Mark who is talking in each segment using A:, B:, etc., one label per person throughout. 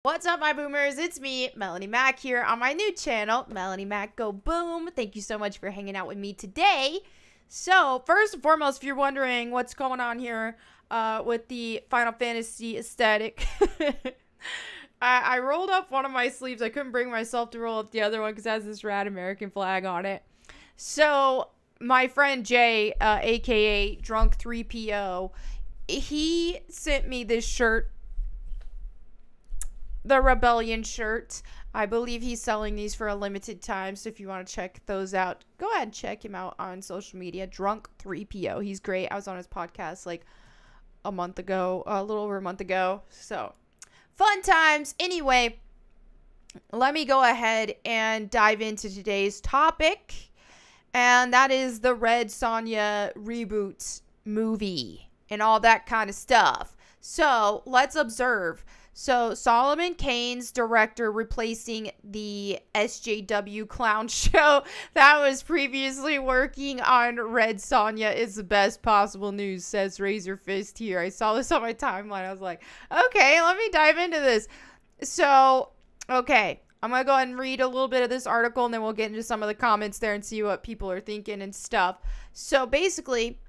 A: What's up, my boomers? It's me, Melanie Mac, here on my new channel, Melanie Mac Go Boom. Thank you so much for hanging out with me today. So, first and foremost, if you're wondering what's going on here with the Final Fantasy aesthetic, I rolled up one of my sleeves. I couldn't bring myself to roll up the other one because it has this rad American flag on it. So, my friend Jay, aka Drunk 3PO, he sent me this shirt, the Rebellion shirt. I believe he's selling these for a limited time, so if you want to check those out, go ahead and check him out on social media. Drunk 3PO. He's great. I was on his podcast like a little over a month ago. So, fun times. Anyway, let me go ahead and dive into today's topic, and that is the Red Sonja reboot movie and all that kind of stuff. So, let's observe. So, Solomon Kane's director, replacing the SJW clown show that was previously working on Red Sonja, is the best possible news, says Razor Fist here. I saw this on my timeline. I was like, okay, let me dive into this. So, okay, I'm going to go ahead and read a little bit of this article, and then we'll get into some of the comments there and see what people are thinking and stuff. So, basically,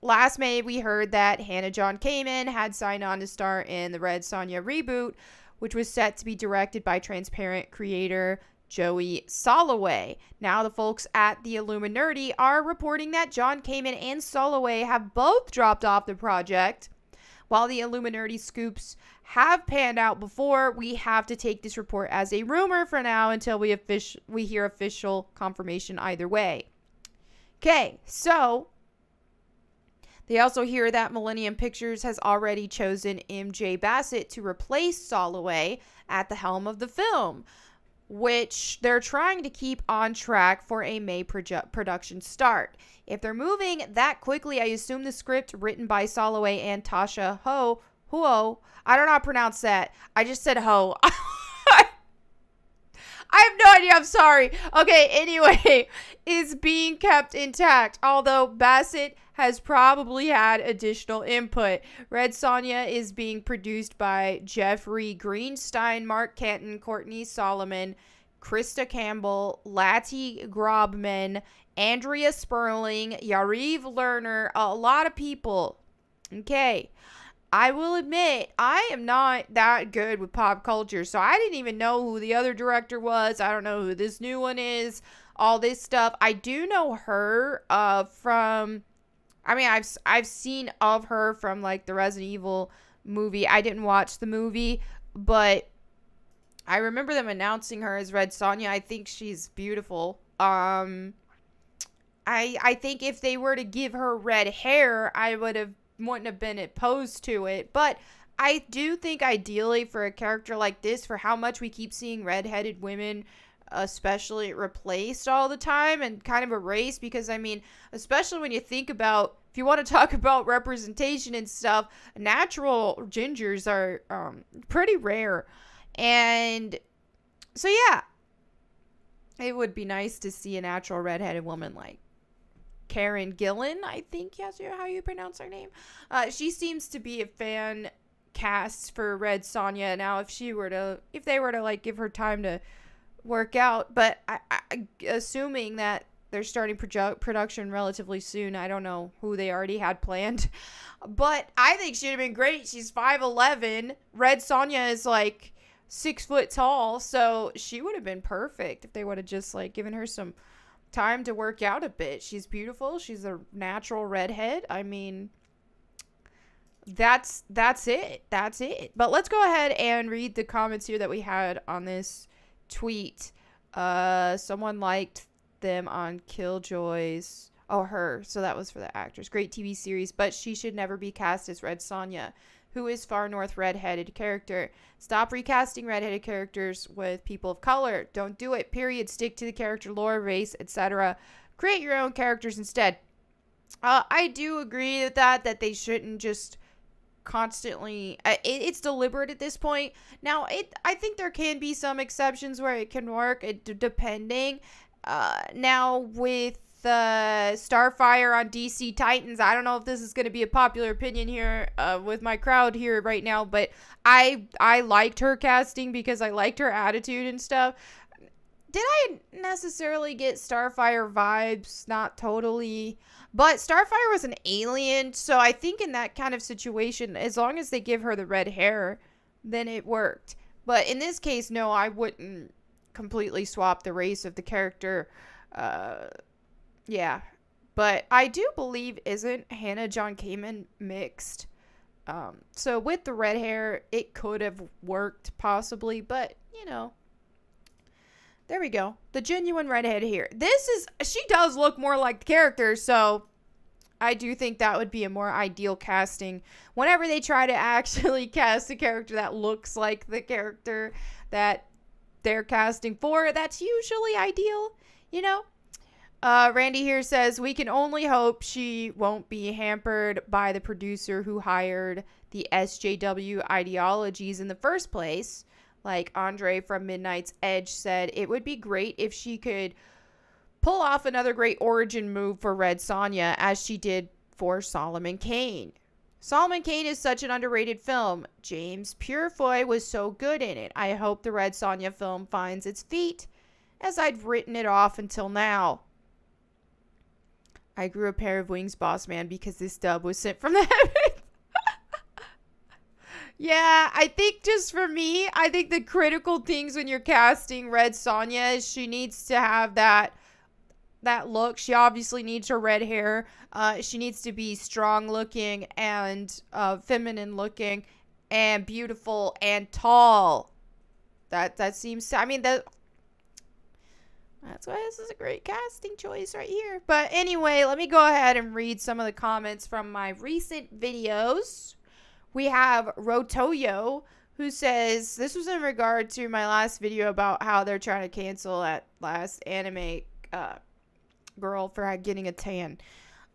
A: last May, we heard that john-kamen had signed on to star in the Red Sonja reboot, which was set to be directed by Transparent creator Joey Soloway. Now, the folks at the Illuminati are reporting that john-kamen and Soloway have both dropped off the project. While the Illuminati scoops have panned out before, we have to take this report as a rumor for now until we hear official confirmation either way. Okay, so they also hear that Millennium Pictures has already chosen MJ Bassett to replace Soloway at the helm of the film, which they're trying to keep on track for a May production start. If they're moving that quickly, I assume the script written by Soloway and Tasha Huo, I don't know how to pronounce that. I just said Ho. I have no idea. I'm sorry. Okay, anyway, is being kept intact, although Bassett has probably had additional input. Red Sonja is being produced by Jeffrey Greenstein, Mark Canton, Courtney Solomon, Krista Campbell, Lati Grobman, Andrea Sperling, Yariv Lerner, a lot of people. Okay. I will admit, I am not that good with pop culture, so I didn't even know who the other director was. I don't know who this new one is, all this stuff. I do know her from, I mean, I've seen of her from, like, the Resident Evil movie. I didn't watch the movie, but I remember them announcing her as Red Sonja. I think she's beautiful. I think if they were to give her red hair, I wouldn't have been opposed to it, but I do think ideally for a character like this, for how much we keep seeing redheaded women especially replaced all the time and kind of erased, because I mean, especially when you think about, if you want to talk about representation and stuff, natural gingers are pretty rare. And so yeah, it would be nice to see a natural redheaded woman like Karen Gillan, I think that's how you pronounce her name. She seems to be a fan cast for Red Sonja. Now, if they were to like give her time to work out, but I assuming that they're starting production relatively soon. I don't know who they already had planned, but I think she'd have been great. She's 5'11". Red Sonja is like 6 foot tall, so she would have been perfect if they would have just like given her some time to work out a bit. She's beautiful. She's a natural redhead. I mean, that's it. That's it. But let's go ahead and read the comments here that we had on this tweet. Someone liked them on Killjoys. Oh, her. So that was for the actress. Great TV series, but she should never be cast as Red Sonja, who is far north redheaded character. Stop recasting redheaded characters with people of color. Don't do it, period. Stick to the character lore, race, etc. Create your own characters instead. I do agree with that they shouldn't just constantly, it's deliberate at this point. Now, I think there can be some exceptions where it can work, depending. Now, with Starfire on DC Titans. I don't know if this is going to be a popular opinion here with my crowd here right now, but I liked her casting because I liked her attitude and stuff. Did I necessarily get Starfire vibes? Not totally. But Starfire was an alien, so I think in that kind of situation, as long as they give her the red hair, then it worked. But in this case, no, I wouldn't completely swap the race of the character. Yeah. But I do believe, isn't Hannah john-kamen mixed? So with the red hair, it could have worked possibly, but, you know. There we go. The genuine redhead here. She does look more like the character, so I do think that would be a more ideal casting. Whenever they try to actually cast a character that looks like the character that they're casting for, that's usually ideal, you know? Randy here says, we can only hope she won't be hampered by the producer who hired the SJW ideologies in the first place. Like Andre from Midnight's Edge said, it would be great if she could pull off another great origin move for Red Sonja as she did for Solomon Kane. Solomon Kane is such an underrated film. James Purefoy was so good in it. I hope the Red Sonja film finds its feet, as I'd written it off until now. I grew a pair of wings, boss man, because this dub was sent from the heavens. Yeah, I think just for me, I think the critical things when you're casting Red Sonja is she needs to have that look. She obviously needs her red hair. She needs to be strong looking and feminine looking and beautiful and tall. That seems, I mean, that's why this is a great casting choice right here. But anyway, let me go ahead and read some of the comments from my recent videos. We have Rotoyo, who says, this was in regard to my last video about how they're trying to cancel that last anime girl for getting a tan.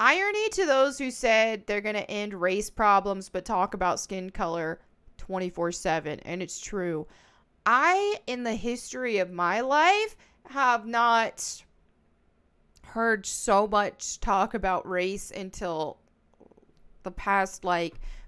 A: Irony to those who said they're going to end race problems but talk about skin color 24/7. And it's true. I, in the history of my life, have not heard so much talk about race until the past,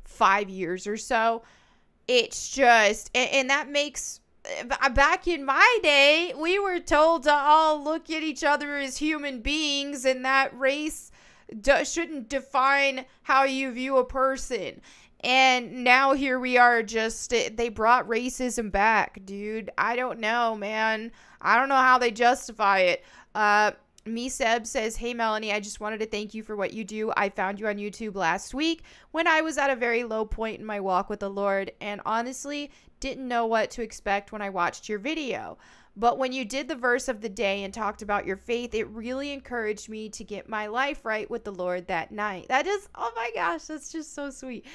A: 5 years or so. It's just, and that makes, back in my day, we were told to all look at each other as human beings, and that race shouldn't define how you view a person. And now here we are, just, they brought racism back, dude. I don't know, man. I don't know how they justify it. Seb says, hey Melanie, I just wanted to thank you for what you do. I found you on YouTube last week when I was at a very low point in my walk with the Lord, and honestly didn't know what to expect when I watched your video. But when you did the verse of the day and talked about your faith, it really encouraged me to get my life right with the Lord that night. That is, oh my gosh, that's just so sweet.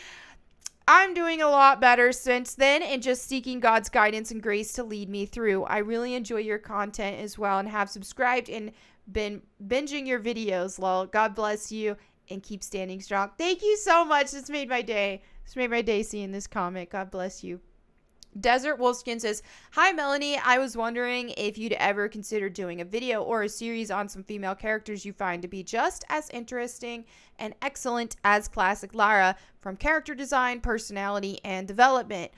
A: I'm doing a lot better since then and just seeking God's guidance and grace to lead me through. I really enjoy your content as well and have subscribed and been binging your videos, lol. God bless you and keep standing strong. Thank you so much. It's made my day. It's made my day seeing this comment. God bless you. Desert Wolfskin says, hi Melanie, I was wondering if you'd ever consider doing a video or a series on some female characters you find to be just as interesting and excellent as classic Lara from character design, personality, and development.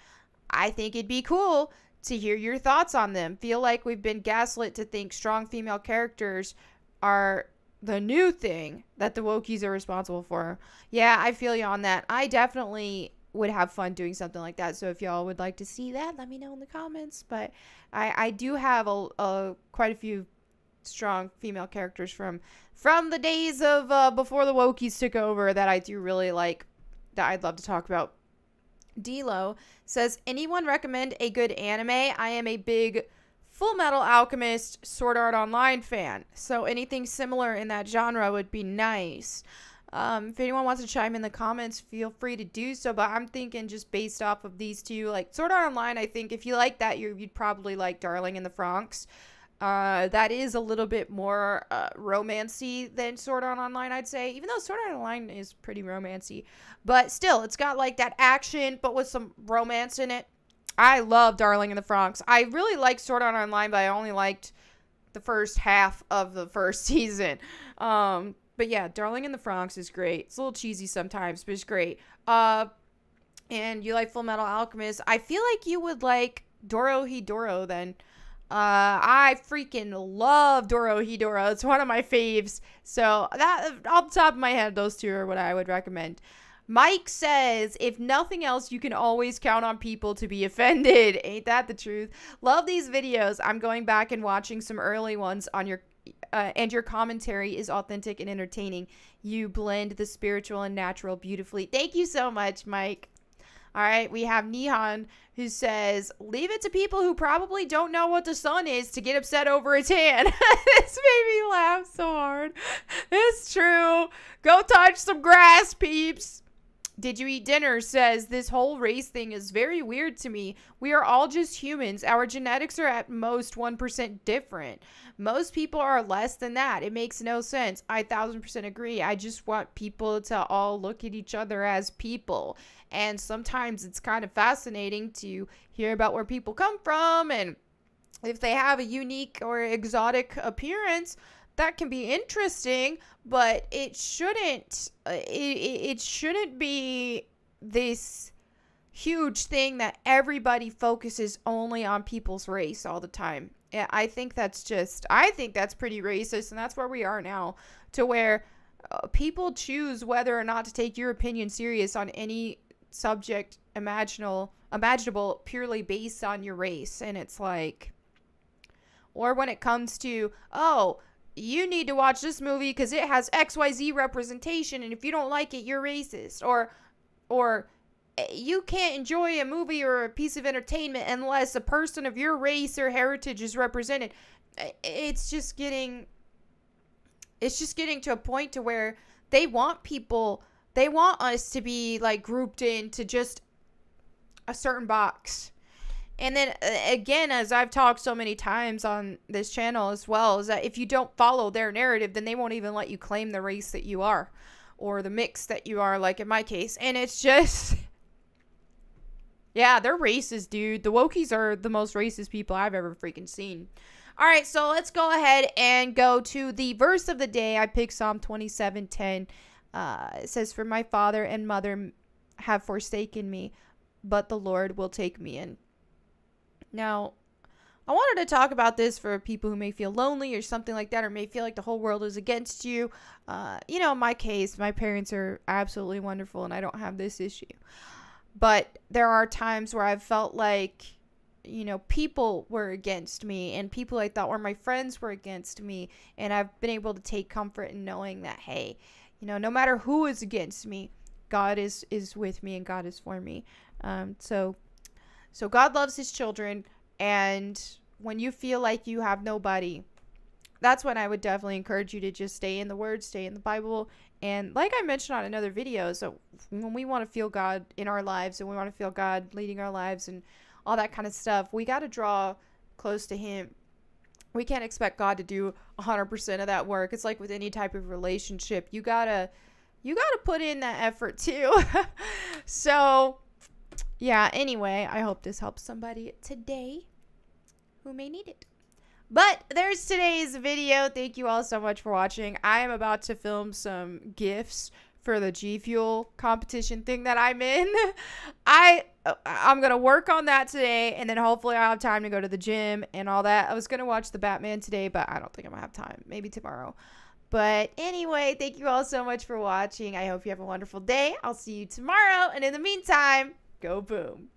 A: I think it'd be cool to hear your thoughts on them. Feel like we've been gaslit to think strong female characters are the new thing that the wokies are responsible for. Yeah, I feel you on that. I definitely would have fun doing something like that. So if y'all would like to see that, let me know in the comments. But I do have quite a few strong female characters from the days of before the wokies took over that I do really like, that I'd love to talk about. Dilo says, anyone recommend a good anime? I am a big Full Metal Alchemist Sword Art Online fan, so anything similar in that genre would be nice. If anyone wants to chime in the comments, feel free to do so, but I'm thinking just based off of these two, like Sword Art Online, I think if you like that, you'd probably like Darling in the Franxx. That is a little bit more romancy than Sword Art Online, I'd say, even though Sword Art Online is pretty romancy, but still, it's got like that action, but with some romance in it. I love Darling in the Franxx. I really liked Sword Art Online, but I only liked the first half of the first season. But yeah, Darling in the Franxx is great. It's a little cheesy sometimes, but it's great. And you like Full Metal Alchemist. I feel like you would like Dorohedoro then. I freaking love Dorohedoro. It's one of my faves. So that, off the top of my head, those two are what I would recommend. Mike says, if nothing else, you can always count on people to be offended. Ain't that the truth? Love these videos. I'm going back and watching some early ones on your, and your commentary is authentic and entertaining. You blend the spiritual and natural beautifully. Thank you so much, Mike. All right, we have Nihan, who says, leave it to people who probably don't know what the sun is to get upset over a tan. This made me laugh so hard. It's true. Go touch some grass, peeps. Did You Eat Dinner says, this whole race thing is very weird to me. We are all just humans. Our genetics are at most 1% different. Most people are less than that. It makes no sense. I 1000% agree. I just want people to all look at each other as people. And sometimes it's kind of fascinating to hear about where people come from, and if they have a unique or exotic appearance, that can be interesting, but it shouldn't it shouldn't be this huge thing that everybody focuses only on people's race all the time. Yeah, I think that's pretty racist, and that's where we are now, to where people choose whether or not to take your opinion serious on any subject imaginable purely based on your race. And it's like, or when it comes to, oh, you need to watch this movie because it has XYZ representation, and if you don't like it, you're racist. Or you can't enjoy a movie or a piece of entertainment unless a person of your race or heritage is represented. It's just getting to a point to where they want us to be like grouped into just a certain box. And then again, as I've talked so many times on this channel as well, is that if you don't follow their narrative, then they won't even let you claim the race that you are, or the mix that you are, like in my case. And it's just, yeah, they're racist, dude. The Wokies are the most racist people I've ever freaking seen. All right, so let's go ahead and go to the verse of the day. I picked Psalm 27:10. It says, for my father and mother have forsaken me, but the Lord will take me in. Now, I wanted to talk about this for people who may feel lonely or something like that, or may feel like the whole world is against you. You know, in my case, my parents are absolutely wonderful, and I don't have this issue. But there are times where I've felt like, you know, people were against me, and people I thought were my friends were against me. And I've been able to take comfort in knowing that, hey, you know, no matter who is against me, God is with me and God is for me. So God loves his children, and when you feel like you have nobody, that's when I would definitely encourage you to just stay in the Word, stay in the Bible. And like I mentioned on another video, so when we want to feel God in our lives, and we want to feel God leading our lives and all that kind of stuff, we got to draw close to him. We can't expect God to do 100% of that work. It's like with any type of relationship. You gotta put in that effort too. So yeah, anyway, I hope this helps somebody today who may need it. But there's today's video. Thank you all so much for watching. I am about to film some GIFs for the G Fuel competition thing that I'm in. I'm going to work on that today, and then hopefully I'll have time to go to the gym and all that. I was going to watch the Batman today, but I don't think I'm going to have time. Maybe tomorrow. But anyway, thank you all so much for watching. I hope you have a wonderful day. I'll see you tomorrow. And in the meantime, go boom.